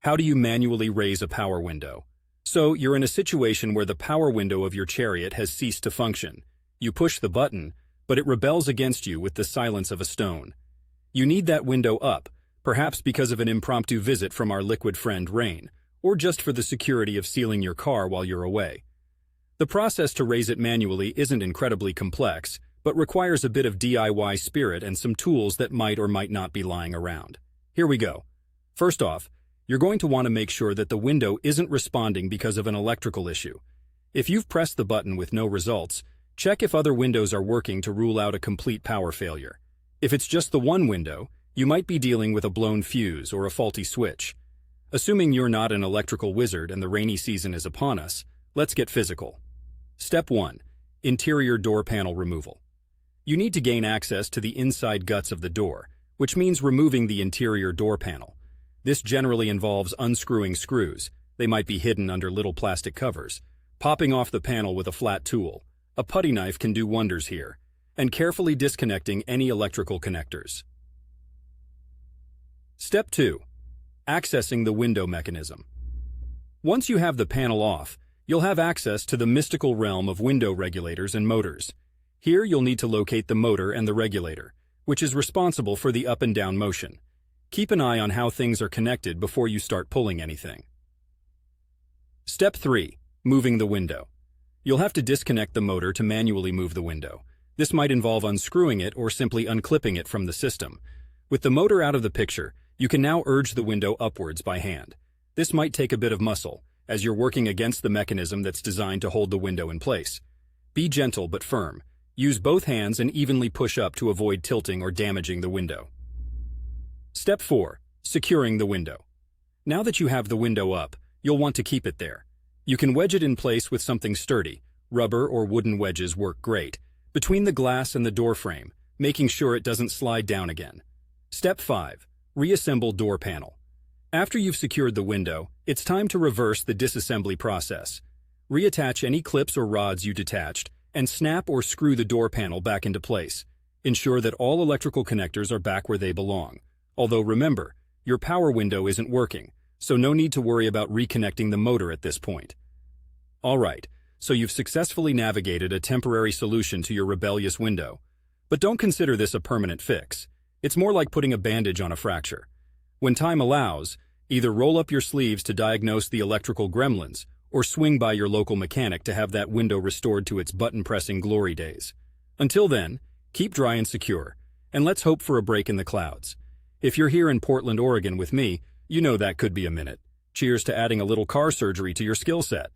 How do you manually raise a power window? So, you're in a situation where the power window of your chariot has ceased to function. You push the button, but it rebels against you with the silence of a stone. You need that window up, perhaps because of an impromptu visit from our liquid friend Rain, or just for the security of sealing your car while you're away. The process to raise it manually isn't incredibly complex, but requires a bit of DIY spirit and some tools that might or might not be lying around. Here we go. First off, you're going to want to make sure that the window isn't responding because of an electrical issue. If you've pressed the button with no results, check if other windows are working to rule out a complete power failure. If it's just the one window, you might be dealing with a blown fuse or a faulty switch. Assuming you're not an electrical wizard and the rainy season is upon us, let's get physical. Step 1. Interior door panel removal. You need to gain access to the inside guts of the door, which means removing the interior door panel. This generally involves unscrewing screws, they might be hidden under little plastic covers, popping off the panel with a flat tool, a putty knife can do wonders here, and carefully disconnecting any electrical connectors. Step 2. Accessing the window mechanism. Once you have the panel off, you'll have access to the mystical realm of window regulators and motors. Here you'll need to locate the motor and the regulator, which is responsible for the up and down motion. Keep an eye on how things are connected before you start pulling anything. Step 3. Moving the window. You'll have to disconnect the motor to manually move the window. This might involve unscrewing it or simply unclipping it from the system. With the motor out of the picture, you can now urge the window upwards by hand. This might take a bit of muscle, as you're working against the mechanism that's designed to hold the window in place. Be gentle but firm. Use both hands and evenly push up to avoid tilting or damaging the window. Step 4. Securing the window. Now that you have the window up, you'll want to keep it there. You can wedge it in place with something sturdy. Rubber or wooden wedges work great, between the glass and the door frame, making sure it doesn't slide down again. Step 5. Reassemble door panel. After you've secured the window, it's time to reverse the disassembly process. Reattach any clips or rods you detached, and snap or screw the door panel back into place. Ensure that all electrical connectors are back where they belong. Although remember, your power window isn't working, so no need to worry about reconnecting the motor at this point. Alright, so you've successfully navigated a temporary solution to your rebellious window. But don't consider this a permanent fix. It's more like putting a bandage on a fracture. When time allows, either roll up your sleeves to diagnose the electrical gremlins, or swing by your local mechanic to have that window restored to its button-pressing glory days. Until then, keep dry and secure, and let's hope for a break in the clouds. If you're here in Portland, Oregon with me, you know that could be a minute. Cheers to adding a little car surgery to your skill set.